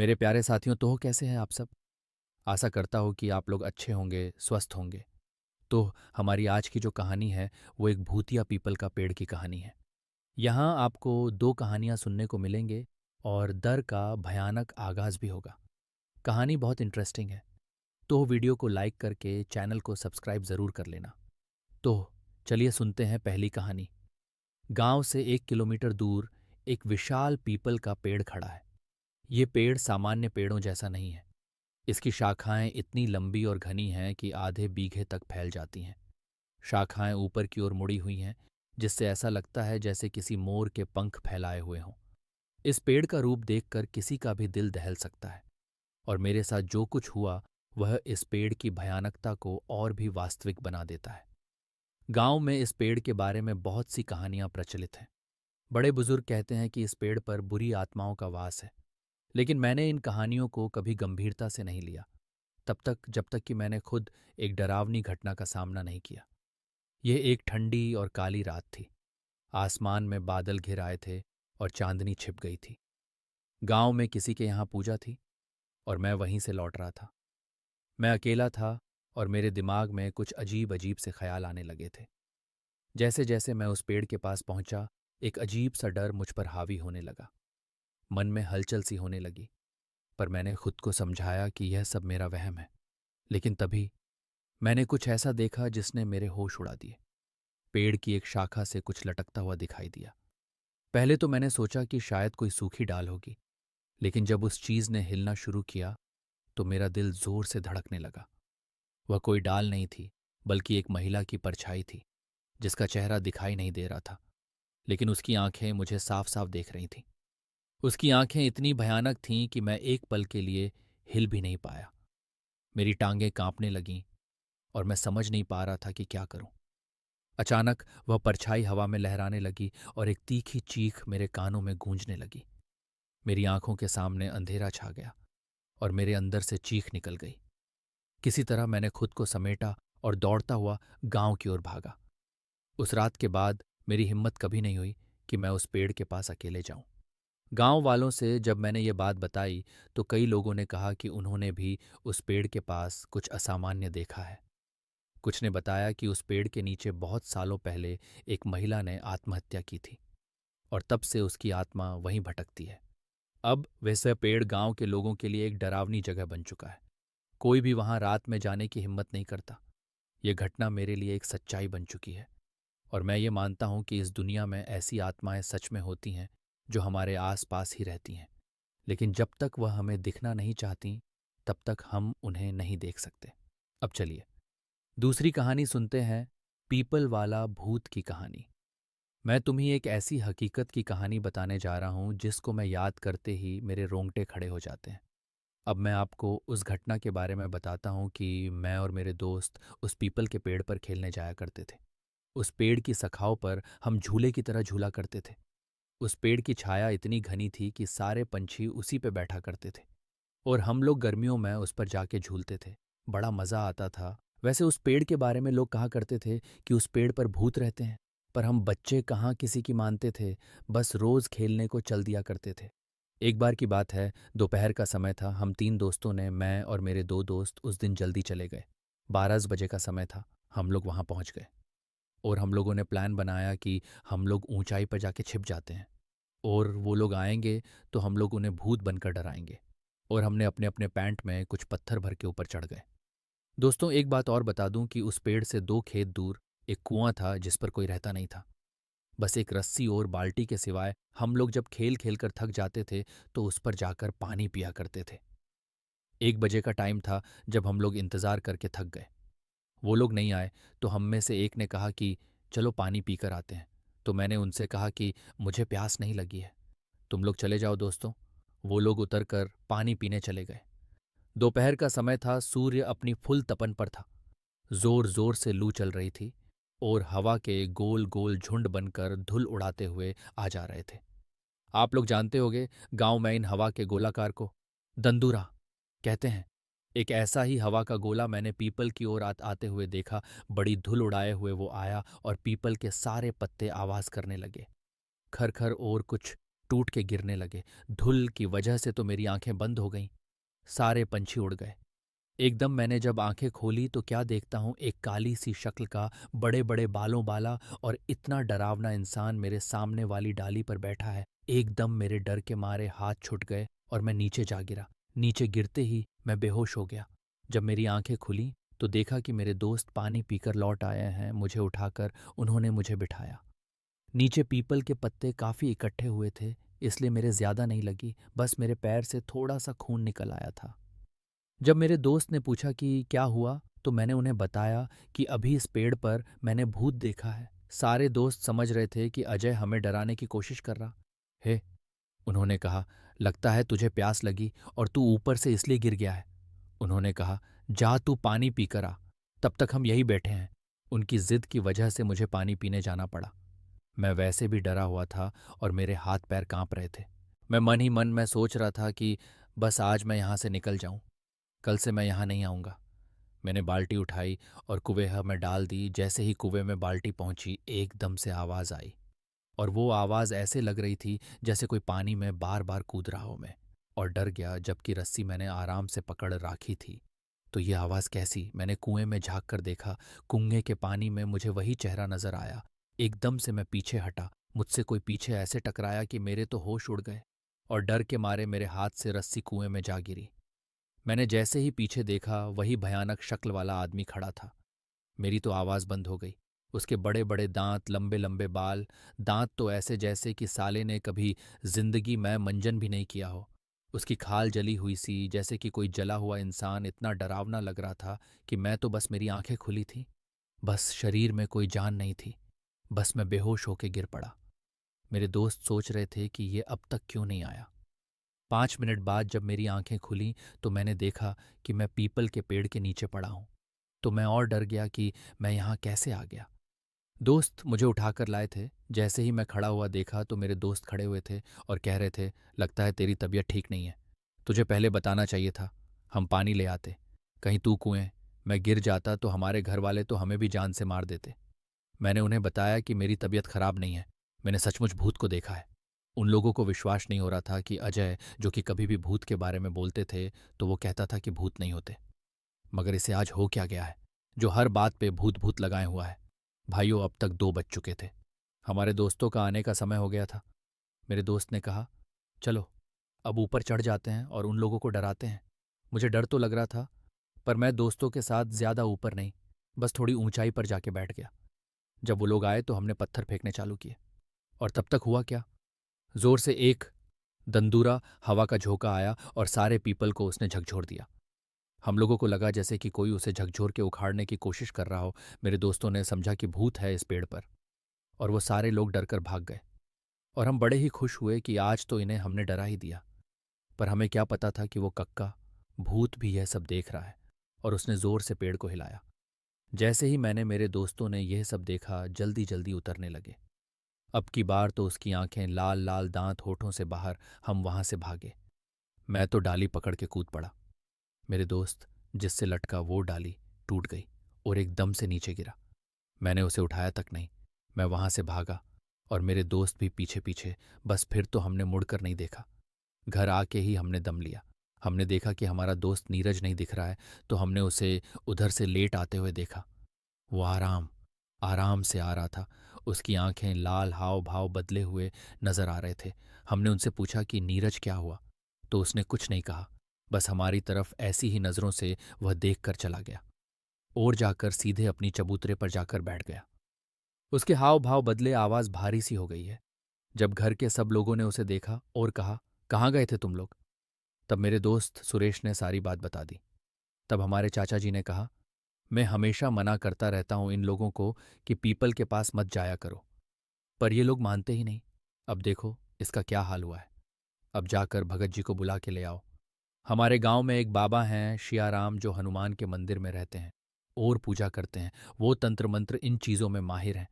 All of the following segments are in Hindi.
मेरे प्यारे साथियों, तो कैसे हैं आप सब? आशा करता हूँ कि आप लोग अच्छे होंगे, स्वस्थ होंगे। तो हमारी आज की जो कहानी है, वो एक भूतिया पीपल का पेड़ की कहानी है। यहाँ आपको 2 कहानियाँ सुनने को मिलेंगे और डर का भयानक आगाज़ भी होगा। कहानी बहुत इंटरेस्टिंग है, तो वीडियो को लाइक करके चैनल को सब्सक्राइब ज़रूर कर लेना। तो चलिए सुनते हैं पहली कहानी। गाँव से 1 किलोमीटर दूर एक विशाल पीपल का पेड़ खड़ा है। ये पेड़ सामान्य पेड़ों जैसा नहीं है। इसकी शाखाएं इतनी लंबी और घनी हैं कि आधे बीघे तक फैल जाती हैं। शाखाएं ऊपर की ओर मुड़ी हुई हैं, जिससे ऐसा लगता है जैसे किसी मोर के पंख फैलाए हुए हों। इस पेड़ का रूप देखकर किसी का भी दिल दहल सकता है। और मेरे साथ जो कुछ हुआ, वह इस पेड़ की भयानकता को और भी वास्तविक बना देता है। गांव में इस पेड़ के बारे में बहुत सी कहानियां प्रचलित हैं। बड़े बुजुर्ग कहते हैं कि इस पेड़ पर बुरी आत्माओं का वास है। लेकिन मैंने इन कहानियों को कभी गंभीरता से नहीं लिया, तब तक जब तक कि मैंने खुद एक डरावनी घटना का सामना नहीं किया। यह एक ठंडी और काली रात थी। आसमान में बादल घिर आए थे और चांदनी छिप गई थी। गांव में किसी के यहाँ पूजा थी और मैं वहीं से लौट रहा था। मैं अकेला था और मेरे दिमाग में कुछ अजीब अजीब से ख्याल आने लगे थे। जैसे जैसे मैं उस पेड़ के पास पहुंचा, एक अजीब सा डर मुझ पर हावी होने लगा। मन में हलचल सी होने लगी, पर मैंने खुद को समझाया कि यह सब मेरा वहम है। लेकिन तभी मैंने कुछ ऐसा देखा जिसने मेरे होश उड़ा दिए। पेड़ की एक शाखा से कुछ लटकता हुआ दिखाई दिया। पहले तो मैंने सोचा कि शायद कोई सूखी डाल होगी, लेकिन जब उस चीज ने हिलना शुरू किया तो मेरा दिल जोर से धड़कने लगा। वह कोई डाल नहीं थी, बल्कि एक महिला की परछाई थी, जिसका चेहरा दिखाई नहीं दे रहा था, लेकिन उसकी आंखें मुझे साफ साफ देख रही थीं। उसकी आंखें इतनी भयानक थीं कि मैं एक पल के लिए हिल भी नहीं पाया। मेरी टांगें कांपने लगीं और मैं समझ नहीं पा रहा था कि क्या करूं। अचानक वह परछाई हवा में लहराने लगी और एक तीखी चीख मेरे कानों में गूंजने लगी। मेरी आंखों के सामने अंधेरा छा गया और मेरे अंदर से चीख निकल गई। किसी तरह मैंने खुद को समेटा और दौड़ता हुआ गांव की ओर भागा। उस रात के बाद मेरी हिम्मत कभी नहीं हुई कि मैं उस पेड़ के पास अकेले जाऊं। गांव वालों से जब मैंने ये बात बताई, तो कई लोगों ने कहा कि उन्होंने भी उस पेड़ के पास कुछ असामान्य देखा है। कुछ ने बताया कि उस पेड़ के नीचे बहुत सालों पहले एक महिला ने आत्महत्या की थी और तब से उसकी आत्मा वहीं भटकती है। अब वैसे पेड़ गांव के लोगों के लिए एक डरावनी जगह बन चुका है। कोई भी वहां रात में जाने की हिम्मत नहीं करता। यह घटना मेरे लिए एक सच्चाई बन चुकी है और मैं ये मानता हूं कि इस दुनिया में ऐसी आत्माएं सच में होती हैं, जो हमारे आस पास ही रहती हैं। लेकिन जब तक वह हमें दिखना नहीं चाहती, तब तक हम उन्हें नहीं देख सकते। अब चलिए दूसरी कहानी सुनते हैं, पीपल वाला भूत की कहानी। मैं तुम्हें एक ऐसी हकीकत की कहानी बताने जा रहा हूं जिसको मैं याद करते ही मेरे रोंगटे खड़े हो जाते हैं। अब मैं आपको उस घटना के बारे में बताता हूं कि मैं और मेरे दोस्त उस पीपल के पेड़ पर खेलने जाया करते थे। उस पेड़ की शाखाओं पर हम झूले की तरह झूला करते थे। उस पेड़ की छाया इतनी घनी थी कि सारे पंछी उसी पे बैठा करते थे और हम लोग गर्मियों में उस पर जाके झूलते थे। बड़ा मज़ा आता था। वैसे उस पेड़ के बारे में लोग कहा करते थे कि उस पेड़ पर भूत रहते हैं, पर हम बच्चे कहाँ किसी की मानते थे। बस रोज़ खेलने को चल दिया करते थे। एक बार की बात है, दोपहर का समय था। हम 3 दोस्तों ने, मैं और मेरे 2 दोस्त, उस दिन जल्दी चले गए। 12 बजे का समय था। हम लोग वहाँ पहुँच गए और हम लोगों ने प्लान बनाया कि हम लोग ऊंचाई पर जाके छिप जाते हैं और वो लोग आएंगे तो हम लोग उन्हें भूत बनकर डराएंगे। और हमने अपने अपने पैंट में कुछ पत्थर भर के ऊपर चढ़ गए। दोस्तों, एक बात और बता दूं कि उस पेड़ से 2 खेत दूर एक कुआं था जिस पर कोई रहता नहीं था। बस एक रस्सी और बाल्टी के सिवाय हम लोग जब खेल खेल कर थक जाते थे तो उस पर जाकर पानी पिया करते थे। 1 बजे का टाइम था जब हम लोग इंतजार करके थक गए। वो लोग नहीं आए तो हम में से एक ने कहा कि चलो पानी पीकर आते हैं। तो मैंने उनसे कहा कि मुझे प्यास नहीं लगी है, तुम लोग चले जाओ दोस्तों। वो लोग उतरकर पानी पीने चले गए। दोपहर का समय था। सूर्य अपनी फुल तपन पर था। जोर जोर से लू चल रही थी और हवा के गोल गोल झुंड बनकर धूल उड़ाते हुए आ जा रहे थे। आप लोग जानते होंगे गांव में इन हवा के गोलाकार को दंदूरा कहते हैं। एक ऐसा ही हवा का गोला मैंने पीपल की ओर आते हुए देखा। बड़ी धूल उड़ाए हुए वो आया और पीपल के सारे पत्ते आवाज करने लगे, खर खर और कुछ टूट के गिरने लगे। धुल की वजह से तो मेरी आंखें बंद हो गईं। सारे पंछी उड़ गए। एकदम मैंने जब आंखें खोली तो क्या देखता हूँ, एक काली सी शक्ल का, बड़े बड़े बालों वाला और इतना डरावना इंसान मेरे सामने वाली डाली पर बैठा है। एकदम मेरे डर के मारे हाथ छूट गए और मैं नीचे जा गिरा। नीचे गिरते ही मैं बेहोश हो गया। जब मेरी आंखें खुली तो देखा कि मेरे दोस्त पानी पीकर लौट आए हैं। मुझे उठाकर उन्होंने मुझे बिठाया। नीचे पीपल के पत्ते काफी इकट्ठे हुए थे, इसलिए मेरे ज्यादा नहीं लगी, बस मेरे पैर से थोड़ा सा खून निकल आया था। जब मेरे दोस्त ने पूछा कि क्या हुआ तो मैंने उन्हें बताया कि अभी इस पेड़ पर मैंने भूत देखा है। सारे दोस्त समझ रहे थे कि अजय हमें डराने की कोशिश कर रहा है। उन्होंने कहा, लगता है तुझे प्यास लगी और तू ऊपर से इसलिए गिर गया है। उन्होंने कहा, जा तू पानी पीकर आ, तब तक हम यहीं बैठे हैं। उनकी जिद की वजह से मुझे पानी पीने जाना पड़ा। मैं वैसे भी डरा हुआ था और मेरे हाथ पैर कांप रहे थे। मैं मन ही मन में सोच रहा था कि बस आज मैं यहाँ से निकल जाऊं, कल से मैं यहाँ नहीं आऊँगा। मैंने बाल्टी उठाई और कुएं में डाल दी। जैसे ही कुएं में बाल्टी पहुंची, एकदम से आवाज़ आई और वो आवाज़ ऐसे लग रही थी जैसे कोई पानी में बार बार कूद रहा हो मैं। और डर गया, जबकि रस्सी मैंने आराम से पकड़ राखी थी। तो ये आवाज़ कैसी? मैंने कुएं में झांक कर देखा। कुएं के पानी में मुझे वही चेहरा नजर आया। एकदम से मैं पीछे हटा। मुझसे कोई पीछे ऐसे टकराया कि मेरे तो होश उड़ गए और डर के मारे मेरे हाथ से रस्सी कुएं में जा गिरी। मैंने जैसे ही पीछे देखा, वही भयानक शक्ल वाला आदमी खड़ा था। मेरी तो आवाज़ बंद हो गई। उसके बड़े बड़े दांत, लंबे लंबे बाल, दांत तो ऐसे जैसे कि साले ने कभी जिंदगी में मंजन भी नहीं किया हो। उसकी खाल जली हुई सी, जैसे कि कोई जला हुआ इंसान। इतना डरावना लग रहा था कि मैं तो बस, मेरी आंखें खुली थी, बस शरीर में कोई जान नहीं थी। बस मैं बेहोश होके गिर पड़ा। मेरे दोस्त सोच रहे थे कि ये अब तक क्यों नहीं आया। 5 मिनट बाद जब मेरी आंखें खुलीं तो मैंने देखा कि मैं पीपल के पेड़ के नीचे पड़ा हूं। तो मैं और डर गया कि मैं यहाँ कैसे आ गया। दोस्त मुझे उठाकर लाए थे। जैसे ही मैं खड़ा हुआ देखा तो मेरे दोस्त खड़े हुए थे और कह रहे थे, लगता है तेरी तबीयत ठीक नहीं है, तुझे पहले बताना चाहिए था, हम पानी ले आते। कहीं तू कुएं मैं गिर जाता तो हमारे घर वाले तो हमें भी जान से मार देते। मैंने उन्हें बताया कि मेरी तबीयत खराब नहीं है, मैंने सचमुच भूत को देखा है। उन लोगों को विश्वास नहीं हो रहा था कि अजय, जो कि कभी भी भूत के बारे में बोलते थे, तो वो कहता था कि भूत नहीं होते। मगर इसे आज हो क्या गया है जो हर बात पे भूत भूत लगाए हुआ है। भाइयों, अब तक 2 बज चुके थे। हमारे दोस्तों का आने का समय हो गया था। मेरे दोस्त ने कहा, चलो अब ऊपर चढ़ जाते हैं और उन लोगों को डराते हैं। मुझे डर तो लग रहा था, पर मैं दोस्तों के साथ ज्यादा ऊपर नहीं, बस थोड़ी ऊंचाई पर जाके बैठ गया। जब वो लोग आए तो हमने पत्थर फेंकने चालू किए। और तब तक हुआ क्या, जोर से एक दंदूरा हवा का झोंका आया और सारे पीपल को उसने झकझोर दिया। हम लोगों को लगा जैसे कि कोई उसे झकझोर के उखाड़ने की कोशिश कर रहा हो। मेरे दोस्तों ने समझा कि भूत है इस पेड़ पर, और वो सारे लोग डरकर भाग गए। और हम बड़े ही खुश हुए कि आज तो इन्हें हमने डरा ही दिया। पर हमें क्या पता था कि वो कक्का भूत भी यह सब देख रहा है। और उसने जोर से पेड़ को हिलाया। जैसे ही मैंने, मेरे दोस्तों ने यह सब देखा, जल्दी जल्दी उतरने लगे। अब की बार तो उसकी आंखें लाल लाल, दांत होठों से बाहर। हम वहां से भागे। मैं तो डाली पकड़ के कूद पड़ा। मेरे दोस्त जिससे लटका वो डाली टूट गई और एकदम से नीचे गिरा। मैंने उसे उठाया तक नहीं। मैं वहां से भागा और मेरे दोस्त भी पीछे पीछे। बस फिर तो हमने मुड़कर नहीं देखा। घर आके ही हमने दम लिया। हमने देखा कि हमारा दोस्त नीरज नहीं दिख रहा है, तो हमने उसे उधर से लेट आते हुए देखा। वो आराम आराम से आ रहा था। उसकी आंखें लाल, हाव भाव बदले हुए नजर आ रहे थे। हमने उनसे पूछा कि नीरज क्या हुआ, तो उसने कुछ नहीं कहा। बस हमारी तरफ ऐसी ही नजरों से वह देख कर चला गया और जाकर सीधे अपनी चबूतरे पर जाकर बैठ गया। उसके हाव भाव बदले, आवाज भारी सी हो गई है। जब घर के सब लोगों ने उसे देखा और कहा, कहाँ गए थे तुम लोग, तब मेरे दोस्त सुरेश ने सारी बात बता दी। तब हमारे चाचा जी ने कहा, मैं हमेशा मना करता रहता हूं इन लोगों को कि पीपल के पास मत जाया करो, पर ये लोग मानते ही नहीं। अब देखो इसका क्या हाल हुआ है। अब जाकर भगत जी को बुला के ले आओ। हमारे गांव में एक बाबा हैं, शियाराम, जो हनुमान के मंदिर में रहते हैं और पूजा करते हैं। वो तंत्र मंत्र इन चीजों में माहिर हैं,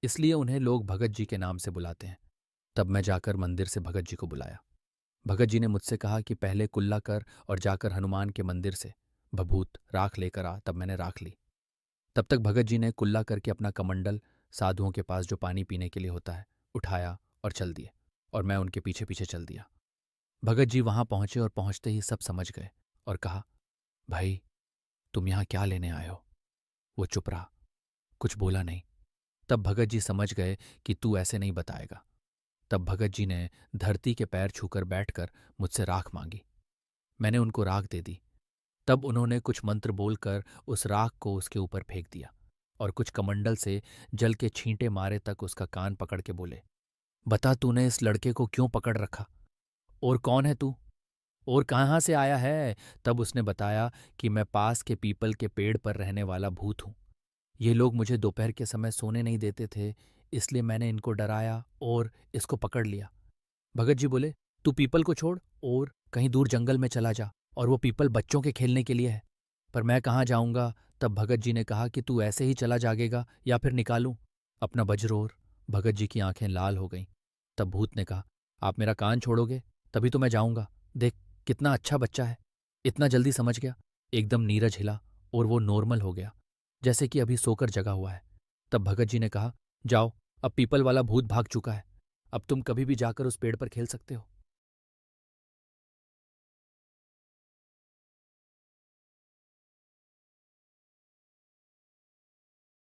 इसलिए उन्हें लोग भगत जी के नाम से बुलाते हैं। तब मैं जाकर मंदिर से भगत जी को बुलाया। भगत जी ने मुझसे कहा कि पहले कुल्ला कर और जाकर हनुमान के मंदिर से भभूत राख लेकर आ। तब मैंने राख ली। तब तक भगत जी ने कुल्ला करके अपना कमंडल, साधुओं के पास जो पानी पीने के लिए होता है, उठाया और चल दिए। और मैं उनके पीछे पीछे चल दिया। भगत जी वहां पहुंचे और पहुंचते ही सब समझ गए और कहा, भाई तुम यहाँ क्या लेने आए हो? वो चुप रहा, कुछ बोला नहीं। तब भगत जी समझ गए कि तू ऐसे नहीं बताएगा। तब भगत जी ने धरती के पैर छूकर बैठकर मुझसे राख मांगी। मैंने उनको राख दे दी। तब उन्होंने कुछ मंत्र बोलकर उस राख को उसके ऊपर फेंक दिया और कुछ कमंडल से जल के छींटे मारे तक उसका कान पकड़ के बोले, बता तूने इस लड़के को क्यों पकड़ रखा? और कौन है तू? और कहाँ से आया है? तब उसने बताया कि मैं पास के पीपल के पेड़ पर रहने वाला भूत हूँ। ये लोग मुझे दोपहर के समय सोने नहीं देते थे, इसलिए मैंने इनको डराया और इसको पकड़ लिया। भगत जी बोले, तू पीपल को छोड़ और कहीं दूर जंगल में चला जा, और वो पीपल बच्चों के खेलने के लिए है। पर मैं कहाँ जाऊंगा? तब भगत जी ने कहा कि तू ऐसे ही चला जागेगा या फिर निकालूं अपना वज्रोर। भगत जी की आंखें लाल हो गईं। तब भूत ने कहा, आप मेरा कान छोड़ोगे तभी तो मैं जाऊंगा। देख कितना अच्छा बच्चा है, इतना जल्दी समझ गया। एकदम नीरज हिला और वो नॉर्मल हो गया, जैसे कि अभी सोकर जगा हुआ है। तब भगत जी ने कहा, जाओ, अब पीपल वाला भूत भाग चुका है, अब तुम कभी भी जाकर उस पेड़ पर खेल सकते हो।